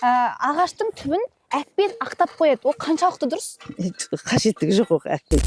ағаштың түбін әкпен ақтап қояды. Ол қаншалықты дұрыс? Қажеттігі жоқ ол әкпен.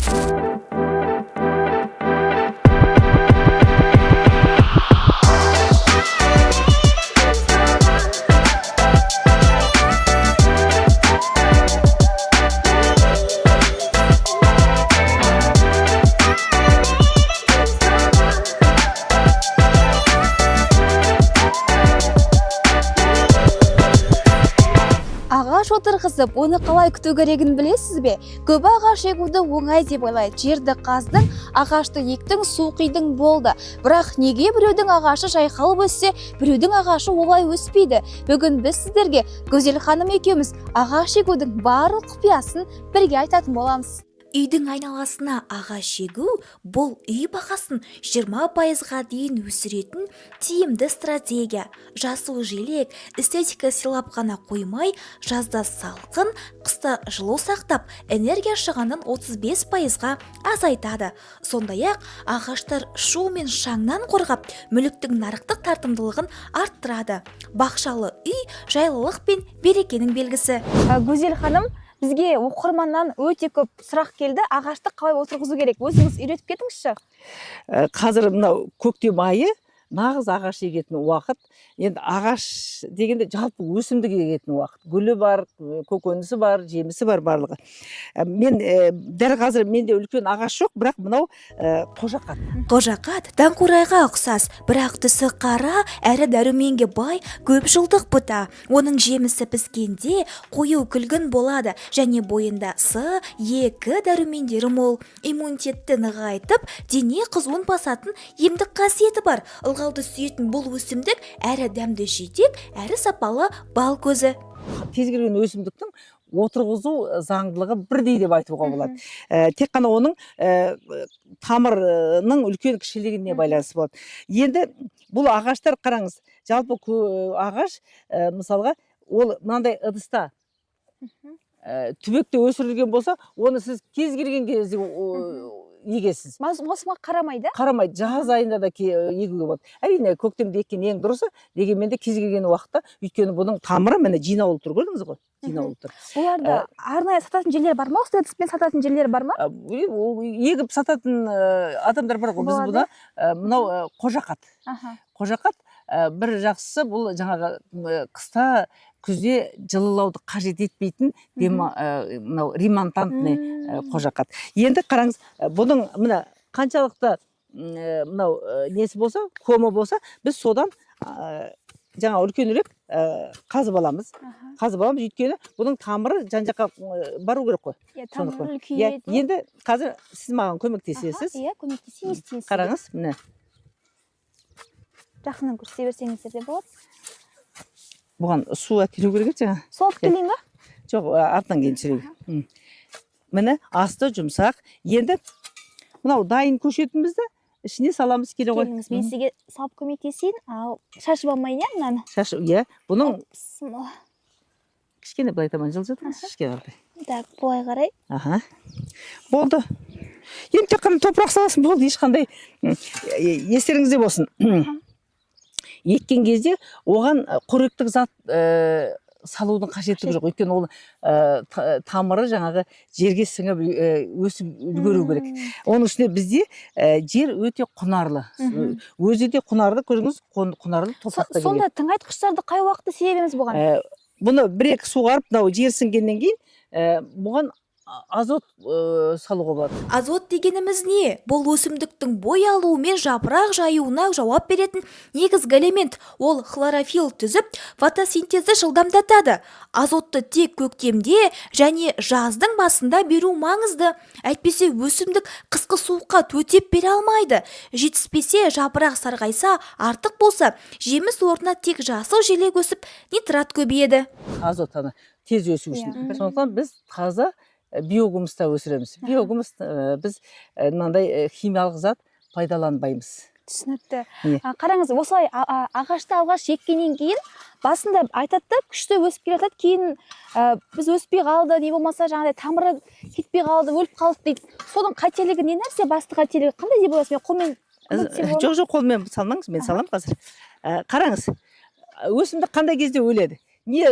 Ағаш отырғызып, оны қалай күту керегін білесіз бе? Көп ағаш егуді оңай деп ойлайды. Жерді қаздың, ағашты ектің, су құйдың болды. Бірақ неге біреудің ағашы жайқалып өссе, біреудің ағашы олай өспейді? Бүгін біз сіздерге Гүзел ханым екеуміз ағаш егудің барлық құпиясын бірге айтатын боламыз. Үйдің айналасына ағаш егу бұл үй бағасын 20%-ға дейін өсіретін тиімді стратегия. Жасыл желек эстетика сыйлап қана қоймай, жазда салқын, қыста жылу сақтап, энергия шығынын 35%-ға азайтады. Сондай-ақ ағаштар шу мен шаңнан қорғап, мүліктің нарықтық тартымдылығын арттырады. Бақшалы үй жайлылық пен берекенің белгісі. Гүзел ханым, бізге оқырманнан өте көп сұрақ келді. Ағашты қалай отырғызу керек? Өзіңіз үйретіп кетіңізші. Қазір мынау көктем айы нағыз ағаш егетін уақыт. Енді ағаш дегенде жалпы өсімдік егетін уақыт. Гүлі бар, көкөнісі бар, жемісі бар барлығы. Мен дәл қазір менде үлкен ағаш жоқ, бірақ мынау қожақат. Қожақат даңқурайға ұқсас, бірақ түсі қара, әрі дәруменге бай, көп жылдық бұта. Оның жемісі піскенде қою күлгін болады, және бойында С, Е2 дәрумендері мол. Иммунитетті нығайтып, дене қызуын басатын емдік қасиеті бар. Ылғалды сүйетін бұл өсімдік әрі дәмді жидек, әрі сапалы бал көзі. Кез келген өсімдіктің отырғызу заңдылығы бірдей деп айтуға болады. Тек қана оның тамырының үлкен кішілігіне байланысты болады. Енді бұл ағаштар қараңыз, жалпы ағаш мысалға ол мынандай ыдыста түбекте өсірілген болса, оны сіз кез келген кезде егесіз. Маусымға қарамайды? Қарамайды. Жаз айында да егуге болады. Әрине көктемде еккен ең дұрысы, дегенмен де кез келген уақытта, өйткені бұның тамыры міне жинаулы тұр, көрдіңіз ғой? Жинаулы тұр. Оларды арнайы сататын жерлер бар ма? Осы ыдыспен сататын жерлер бар ма? Егіп сататын адамдар бар ғой. Біз бұда мынау қожақат. Қожақат бір жақсысы бұл жаңағы қыста күзде жылылауды қажет етпейтін мынау ремонтантный қожақат. Енді қараңыз, бұның мына қаншалықты мынау несі болса, комы болса, біз содан жаңа үлкенірек қазып аламыз. Қазып аламыз, өйткені бұның тамыры жан-жаққа бару керек қой. Тамыры үлкейеді. Енді қазір сіз маған көмектесесіз. Иә, көмектесейін. Қараңыз, міне. Жақынан көрсете берсеңіздер де болады. Бұған су әкелу керек еді жаңа. Су алып келейін ба? Жоқ, артынан кейін түсірейін. Міне асты жұмсақ. Енді мынау дайын көшетімізді ішіне саламыз келе ғой. Келіңіз, мен сізге салып көмектесейін. Ал шашып алмайын, иә, мынаны? Шашып, иә. Бұның кішкене былай таман жылжытыңыз, кішкене қарай. Так, былай қарай. Болды. Енді тек қана топырақ саласың, болды, ешқандай естеріңізде болсын. Еккен кезде оған қоректік зат салудың қажеттігі жоқ. Өйткені ол тамыры жаңағы жерге сіңіп өсіп үлгеру керек. Оның үстіне бізде жер өте құнарлы. Өзі де құнарлы, көріңіз, құнарлы топырақта келеді. Сонда тыңайтқыштарды қай уақытта себеміз бұған? Бұны бір-екі суғарып, мынау жер сіңгеннен кейін бұған азот салуға болады. Азот дегеніміз не? Бұл өсімдіктің бой алуы мен жапырақ жаюына жауап беретін негізгі элемент. Ол хлорофилл түзіп, фотосинтезді жылдамдатады. Азотты тек көктемде және жаздың басында беру маңызды. Әйтпесе өсімдік қысқы суыққа төтеп бере алмайды. Жетіспесе, жапырақ сарғайса, артық болса, жеміс орнына тек жасыл желек өсіп, нитрат көбейеді. Азот тез өсу үшін. Сондықтан біз таза биогумуста өсіреміз. Биогумус біз мынандай химиялық зат пайдаланбаймыз. Түсінікті. Қараңыз, осылай ағашты алғаш еккеннен кейін басында айтады, күшті өсіп келе жатады, кейін біз өспей қалды, не болмаса жаңағыдай тамыры кетпей қалды, өліп қалды дейді. Соның қателігі не нәрсе? Басты қателігі қандай деп ойлайсыз? Мен қолмен жоқ, қолмен салмаңыз, мен салам қазір. Қараңыз, өсімдік қандай кезде өледі? Не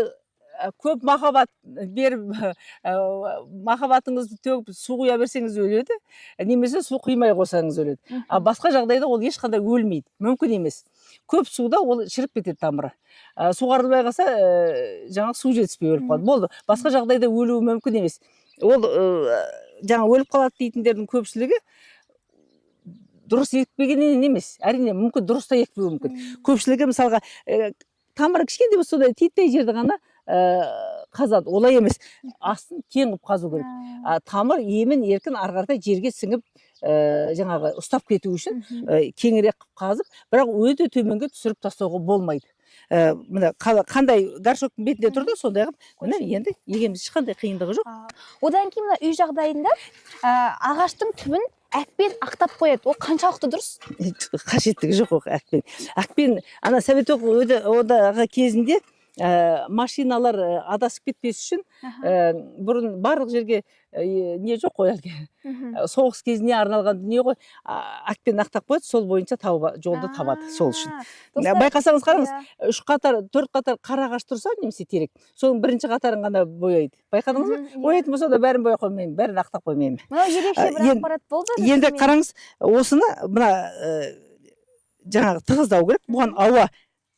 көп махаббат беріп махаббатыңызды төгіп су құя берсеңіз өледі, немесе су құймай қойсаңыз өледі. А басқа жағдайда ол ешқандай өлмейді, мүмкін емес. Көп суда ол шіріп кетеді тамыры. Суғарылмай қалса жаңағы су жетіспей өліп қалады. Болды. Басқа жағдайда өлуі мүмкін емес. Ол жаңа өліп қалады дейтіндердің көпшілігі дұрыс екпегеннен емес. Әрине мүмкін дұрыс та екпеуі мүмкін. Көпшілігі мысалға тамыры кішкентай болса да титтей жерді ғана қазады. Олай емес. Астын кең қылып қазу керек. Тамыр емін еркін ары қаратай жерге сіңіп жаңағы ұстап кету үшін кеңірек қазып, бірақ өте төменге түсіріп тастауға болмайды. Мына қандай горшоктың бетінде тұрды, сондай қылып міне енді егеміз, ешқандай қиындығы жоқ. Одан кейін мына үй жағдайында ағаштың түбін әкпен ақтап қояды. Ол қаншалықты дұрыс? Қажеттігі жоқ ол әкпен. Әкпен ана совет одағы кезінде машиналар адасып кетпес үшін бұрын барлық жерге не жоқ қой әлгі. Соғыс кезіне арналған дүние ғой. Әкпен ақтап қояды, сол бойынша жолды табады, сол үшін. Байқасаңыз қараңыз, 3 қатар, 4 қатар қара ағаш тұрса, немесе терек, соның бірінші қатарын ғана бояйды. Байқадыңыз ба? Бояйтын болса да бәрін боя қоймаймын, бәрін ақтап қоймаймын. Мынау ерекше бір ақпарат болды. Енді қараңыз, осыны мына жаңағы тығыздау керек. Бұған ауа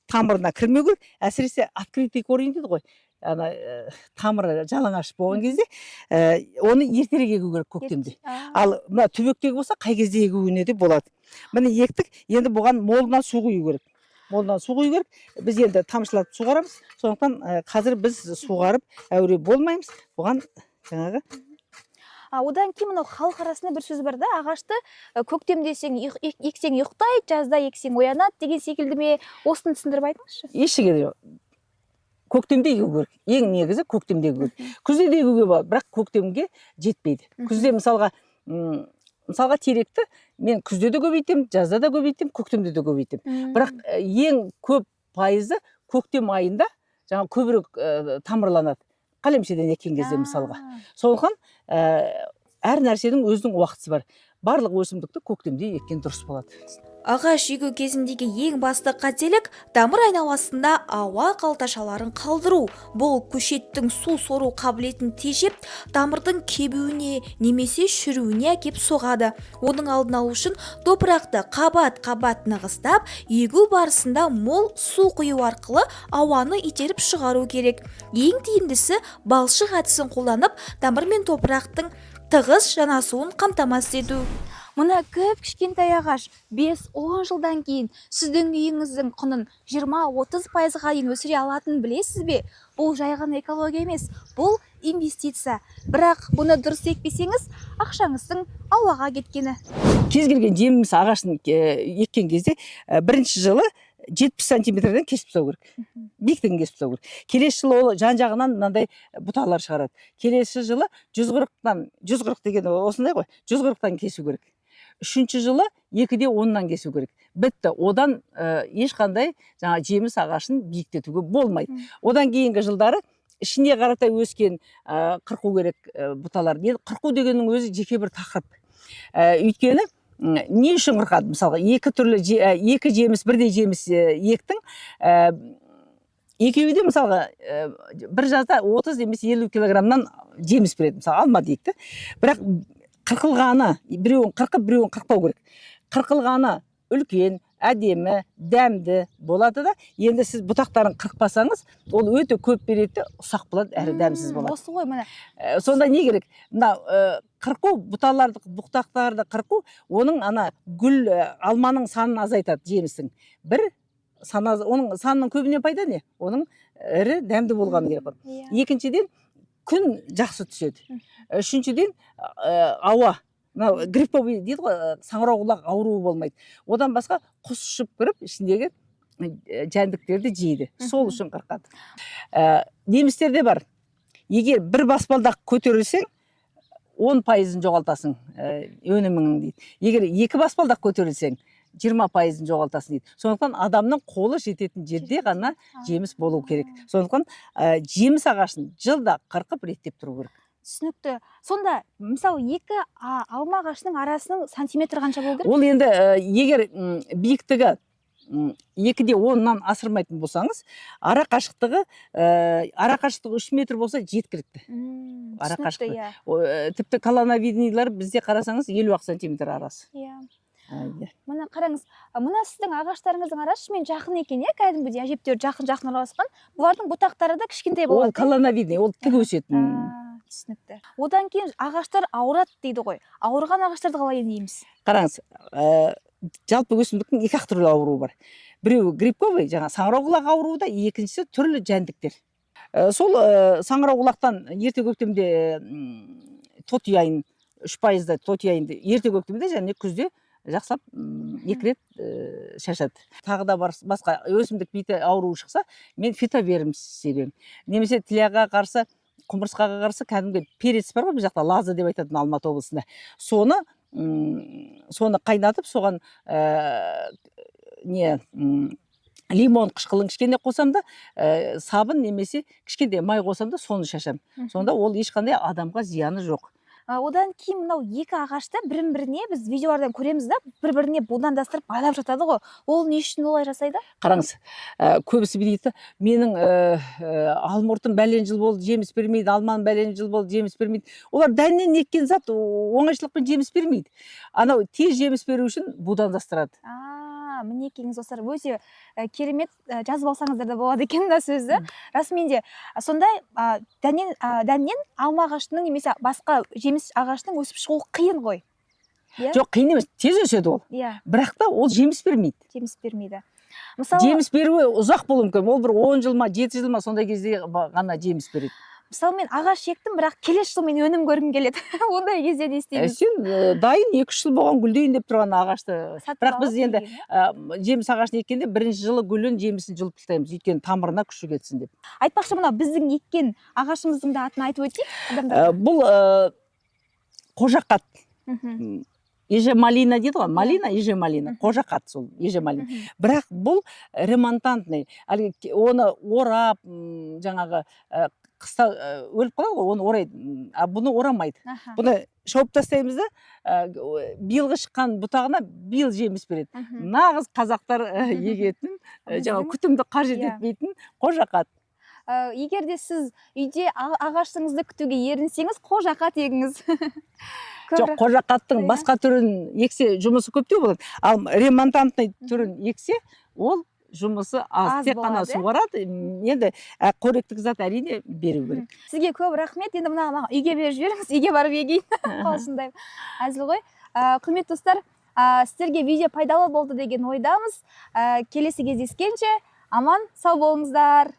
тамырына кірмеу керек. Әсіресе открытый корень дейді ғой. Ана тамыры жалаңаш болған кезде оны ертерек егу керек көктемде. Ал мына түбектегі болса қай кезде егуіне де болады. Міне ектік, енді бұған молынан су құю керек. Молынан су құю керек. Біз енді тамшылатып суғарамыз. Сондықтан қазір біз суғарып әуре болмаймыз. Бұған жаңағы Одан кейін мынау халық арасында бір сөз бар да, ағашты көктемде ексең ұйықтайды, жазда ексең оянады деген секілді ме? Осыны түсіндіріп айтыңызшы. Ешқандай жоқ. Көктемде егу керек. Ең негізі көктемде егу керек. Күзде де егуге болады, бірақ көктемге жетпейді. Күзде мысалға теректі мен күзде де көбейтем, жазда да көбейтем, көктемде де көбейтем. Бірақ ең көп пайызы көктем айында жаңа көбірек тамырланады. Қалемшеден еккен кезде мысалға. Сондықтан әр нәрсенің өзінің уақыты бар. Барлық өсімдікті көктемде еккен дұрыс болады. Ағаш егу кезіндегі ең басты қателік тамыр айналасында ауа қалташаларын қалдыру. Бұл көшеттің су сору қабілетін тежеп, тамырдың кебуіне немесе шіруіне әкеп соғады. Оның алдын алу үшін топырақты қабат-қабат нығыстап, егу барысында мол су құю арқылы ауаны итеріп шығару керек. Ең тиімдісі балшық әдісін қолданып, тамыр мен топырақтың тығыз жанасуын қамтамасыз ету. Мына көп кішкентай ағаш 5-10 жылдан кейін сіздің үйіңіздің құнын 20-30%-ға дейін өсіре алатынын білесіз бе? Бұл жай ғана экология емес, бұл инвестиция. Бірақ бұны дұрыс екпесеңіз, ақшаңыздың ауаға кеткені. Кез келген жеміс ағашын еккен кезде бірінші жылы 70 сантиметрден кесіп тастау керек. Биіктігін кесіп тастау керек. Келесі жылы ол жан-жағынан мынандай бұталар шығарады. Келесі жылы 140 деген осындай ғой, 140-тан кесу керек. Үшінші жылы 2/10-нан кесу керек. Бітті. Одан ешқандай жаңа жеміс ағашын биіктетуге болмайды. Одан кейінгі жылдары ішіне қаратай өскен қырқу керек бұталар. Қырқу дегеннің өзі жеке бір тақырып. Өйткені не үшін қырқады? Мысалға, екі жеміс, бірдей жеміс ектің, екеуі де мысалға бір жазда 30 немесе 50 килограммнан жеміс береді. Мысалы, алма дейік. Бірақ қырқылғаны, біреуін қырқып, біреуін қырқпау керек. Қырқылғаны үлкен, әдемі, дәмді болады да, енді сіз бұтақтарын қырқпасаңыз, ол өте көп береді, ұсақ болады, әрі дәмсіз болады. Осы ғой міне. Сонда не керек? Мына қырқу, бұтақтарды қырқу, оның ана гүл алманың санын азайтады, жемістің. Оның санының көбіне пайда не? Оның ірі дәмді болғаны керек. Екіншіден, күн жақсы түседі. Үшіншіден, ауа. Грипповый дейді ғой, саңырауқұлақ ауруы болмайды. Одан басқа құс ұшып кіріп, ішіндегі жәндіктерді жейді. Сол үшін қырқады. Немістерде бар. Егер бір баспалдақ көтерілсең, 10%-ын жоғалтасың өніміңнің дейді. Егер 2 баспалдақ көтерілсең, 20%-ын жоғалтасың дейді. Сондықтан адамның қолы жететін жерде ғана жеміс болу керек. Сондықтан жеміс ағашын жылда қырқып реттеп тұру керек. Түсінікті. Сонда, мысалы, екі алма ағашының арасының сантиметр қанша болу керек? Ол енді егер биіктігі 2-10-нан асырмайтын болсаңыз, ара қашықтығы 3 метр болса жеткілікті. Ара қашықтығы. Тіпті колоновидныйлар бізде қарасаңыз 50 сантиметр арасы. Мына қараңыз, мына сіздің ағаштарыңыздың арасы мен жақын екен, кәдімгідей әжептәуір жақын араласқан. Бұлардың бұтақтары да кішкентай болады. Ол колоновидный, ол тік өсетін. Түсінікті. Одан кейін ағаштар ауырады дейді ғой. Ауырған ағаштарды қалай емдейміз? Қараңыз, жалпы өсімдіктің 2 түрлі ауруы бар. Біреуі грибковый, жаңа саңырауқұлақ ауруы да, екіншісі түрлі жәндіктер. Сол саңырауқұлақтан ерте көктемде тотияйын, 3% тотияйынды ерте көктемде және күзде жақсылап 2 рет шашады. Тағы да басқа өсімдік биті ауруы шықса, мен фитоверім себем. Немесе тіляға қарсы, құмырсқаға қарсы кәдімгі перец бар ғой, біз жақта лаза деп айтатын Алматы облысында. Соны қайнатып, соған лимон қышқылын кішкене қосам да, сабын немесе кішкене май қосам да, соны шашам. Сонда ол ешқандай адамға зияны жоқ. Одан кейін мынау 2 ағашты бірін-біріне біз видеолардан көреміз да, бір-біріне будандастырып байлап жатады ғой. Ол не үшін олай жасайды? Қараңыз, көбісі дейді, менің алмұртым бәлен жыл болды, жеміс бермейді, алманым бәлен жыл болды, жеміс бермейді. Олар дәннен еккен зат оңайшылықпен жеміс бермейді. Анау тез жеміс беру үшін будандастырады. Мінекейіңіз достар, өте керемет, жазып алсаңыздар да болады екен да сөзді. Расымен де сондай дәннен алма ағашының немесе басқа жеміс ағашының өсіп шығуы қиын ғой. Жоқ, қиын емес, тез өседі ол. Бірақ та ол жеміс бермейді. Жеміс бермейді. Жеміс беруі ұзақ болуы мүмкін. Ол бір 10 жыл ма, 7 жыл ма сондай кезде ғана жеміс береді. Мысалы, мен ағаш ектім, бірақ келесі жыл мен өнім көргім келеді. Ондай кезде не істейміз? Сен дайын 2 жыл болған гүлдейін деп тұрған ағашты. Бірақ біз енді жеміс ағашын еккенде бірінші жылы гүлін, жемісін жұлып тастаймыз, өйткені тамырына күші кетсін деп. Айтпақшы, мына біздің еккен ағашымыздың да атын айтып өтейік. Бұл қожақат. Ежемалина дейді ғой, малина, ежемалина, қожақат сол, ежемалина. Бірақ бұл ремонтантный, оны орап, жаңағы қыста өліп қалады ғой, оны орайды, бұны орамайды. Бұны шауып тастаймыз да, биылғы шыққан бұтағына биыл жеміс береді. Нағыз қазақтар егетін, жаңағы күтімді қажет етпейтін қожақат. Егер де сіз үйде ағашыңызды күтуге ерінсеңіз, қожақат егіңіз. Жоқ, қожақаттың басқа түрін ексе жұмысы көптеу болады. Ал ремонтантный түрін ексе, ол жұмысы аз, тек қана суарады. Енді қоректік зат әрине беру керек. Сізге көп рахмет. Енді мына үйге беріп жіберіңіз, үйге барып егейін. Қалшындай әзіл ғой. Құрметті достар, сіздерге видео пайдалы болды деген ойдамыз. Келесі кездескенше аман сау болыңыздар.